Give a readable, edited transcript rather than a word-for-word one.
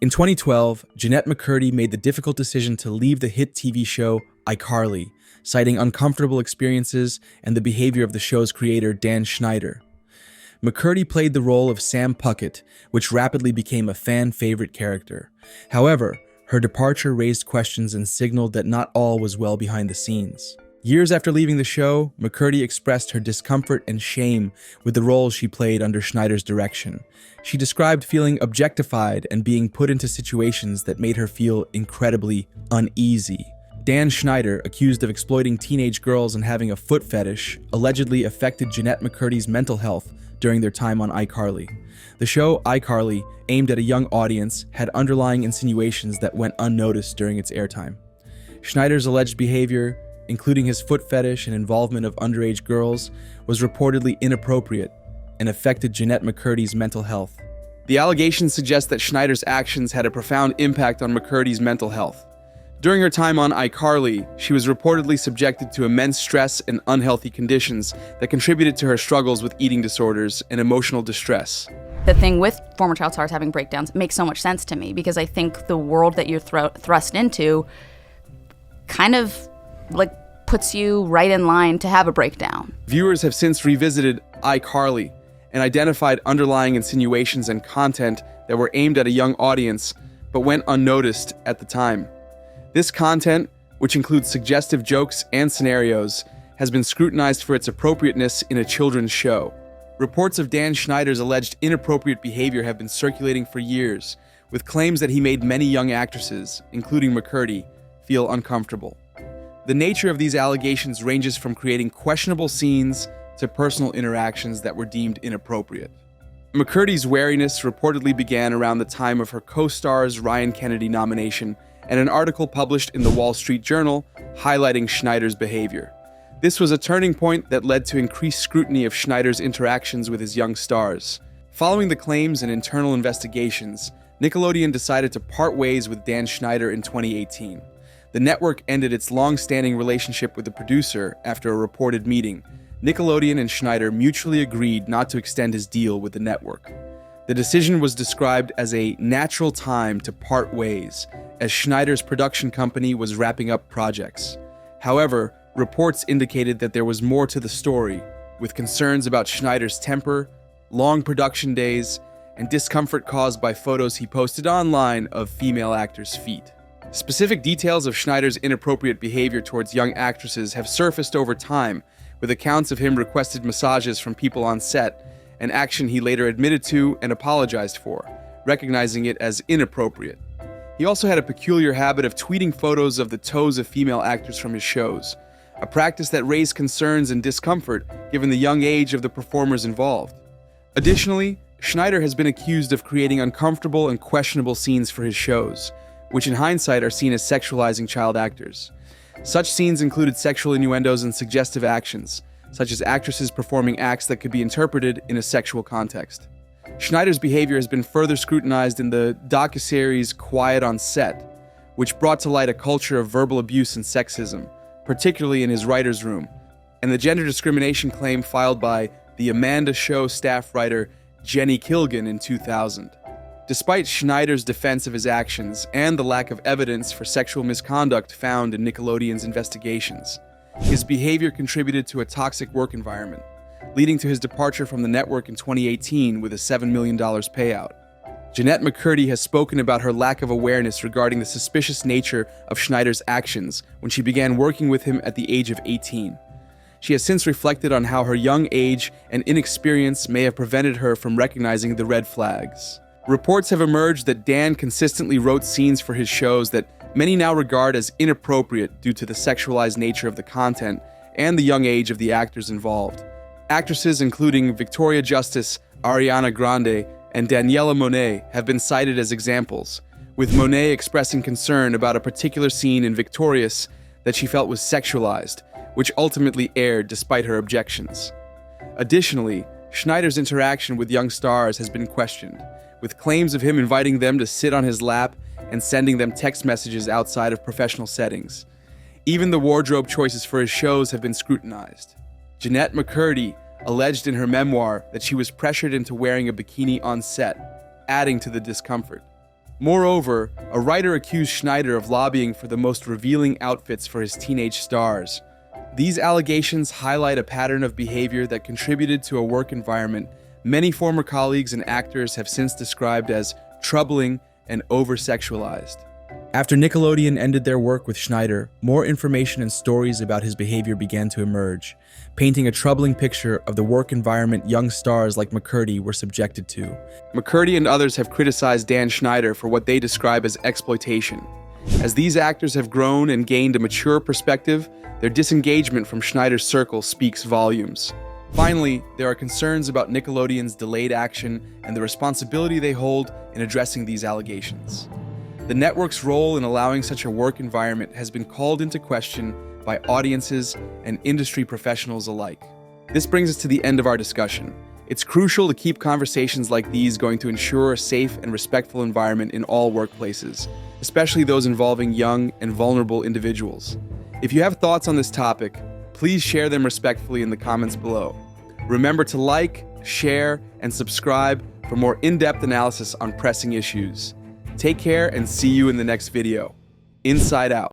In 2012, Jennette McCurdy made the difficult decision to leave the hit TV show iCarly, citing uncomfortable experiences and the behavior of the show's creator, Dan Schneider. McCurdy played the role of Sam Puckett, which rapidly became a fan-favorite character. However, her departure raised questions and signaled that not all was well behind the scenes. Years after leaving the show, McCurdy expressed her discomfort and shame with the role she played under Schneider's direction. She described feeling objectified and being put into situations that made her feel incredibly uneasy. Dan Schneider, accused of exploiting teenage girls and having a foot fetish, allegedly affected Jennette McCurdy's mental health during their time on iCarly. The show iCarly, aimed at a young audience, had underlying insinuations that went unnoticed during its airtime. Schneider's alleged behavior, including his foot fetish and involvement of underage girls, was reportedly inappropriate and affected Jennette McCurdy's mental health. The allegations suggest that Schneider's actions had a profound impact on McCurdy's mental health. During her time on iCarly, she was reportedly subjected to immense stress and unhealthy conditions that contributed to her struggles with eating disorders and emotional distress. The thing with former child stars having breakdowns makes so much sense to me because I think the world that you're thrust into kind of puts you right in line to have a breakdown. Viewers have since revisited iCarly and identified underlying insinuations and content that were aimed at a young audience but went unnoticed at the time. This content, which includes suggestive jokes and scenarios, has been scrutinized for its appropriateness in a children's show. Reports of Dan Schneider's alleged inappropriate behavior have been circulating for years, with claims that he made many young actresses, including McCurdy, feel uncomfortable. The nature of these allegations ranges from creating questionable scenes to personal interactions that were deemed inappropriate. McCurdy's wariness reportedly began around the time of her co-star's Ryan Kennedy nomination and an article published in the Wall Street Journal highlighting Schneider's behavior. This was a turning point that led to increased scrutiny of Schneider's interactions with his young stars. Following the claims and internal investigations, Nickelodeon decided to part ways with Dan Schneider in 2018. The network ended its long-standing relationship with the producer after a reported meeting. Nickelodeon and Schneider mutually agreed not to extend his deal with the network. The decision was described as a natural time to part ways, as Schneider's production company was wrapping up projects. However, reports indicated that there was more to the story, with concerns about Schneider's temper, long production days, and discomfort caused by photos he posted online of female actors' feet. Specific details of Schneider's inappropriate behavior towards young actresses have surfaced over time, with accounts of him requested massages from people on set, an action he later admitted to and apologized for, recognizing it as inappropriate. He also had a peculiar habit of tweeting photos of the toes of female actors from his shows, a practice that raised concerns and discomfort given the young age of the performers involved. Additionally, Schneider has been accused of creating uncomfortable and questionable scenes for his shows, which in hindsight are seen as sexualizing child actors. Such scenes included sexual innuendos and suggestive actions, such as actresses performing acts that could be interpreted in a sexual context. Schneider's behavior has been further scrutinized in the docuseries Quiet on Set, which brought to light a culture of verbal abuse and sexism, particularly in his writer's room, and the gender discrimination claim filed by the Amanda Show staff writer Jenny Kilgan in 2000. Despite Schneider's defense of his actions and the lack of evidence for sexual misconduct found in Nickelodeon's investigations, his behavior contributed to a toxic work environment, leading to his departure from the network in 2018 with a $7 million payout. Jennette McCurdy has spoken about her lack of awareness regarding the suspicious nature of Schneider's actions when she began working with him at the age of 18. She has since reflected on how her young age and inexperience may have prevented her from recognizing the red flags. Reports have emerged that Dan consistently wrote scenes for his shows that many now regard as inappropriate due to the sexualized nature of the content and the young age of the actors involved. Actresses including Victoria Justice, Ariana Grande, and Daniela Monet have been cited as examples, with Monet expressing concern about a particular scene in Victorious that she felt was sexualized, which ultimately aired despite her objections. Additionally, Schneider's interaction with young stars has been questioned, with claims of him inviting them to sit on his lap and sending them text messages outside of professional settings. Even the wardrobe choices for his shows have been scrutinized. Jennette McCurdy alleged in her memoir that she was pressured into wearing a bikini on set, adding to the discomfort. Moreover, a writer accused Schneider of lobbying for the most revealing outfits for his teenage stars. These allegations highlight a pattern of behavior that contributed to a work environment many former colleagues and actors have since described as troubling and over-sexualized. After Nickelodeon ended their work with Schneider, more information and stories about his behavior began to emerge, painting a troubling picture of the work environment young stars like McCurdy were subjected to. McCurdy and others have criticized Dan Schneider for what they describe as exploitation. As these actors have grown and gained a mature perspective, their disengagement from Schneider's circle speaks volumes. Finally, there are concerns about Nickelodeon's delayed action and the responsibility they hold in addressing these allegations. The network's role in allowing such a work environment has been called into question by audiences and industry professionals alike. This brings us to the end of our discussion. It's crucial to keep conversations like these going to ensure a safe and respectful environment in all workplaces, especially those involving young and vulnerable individuals. If you have thoughts on this topic, please share them respectfully in the comments below. Remember to like, share, and subscribe for more in-depth analysis on pressing issues. Take care and see you in the next video. Inside Out.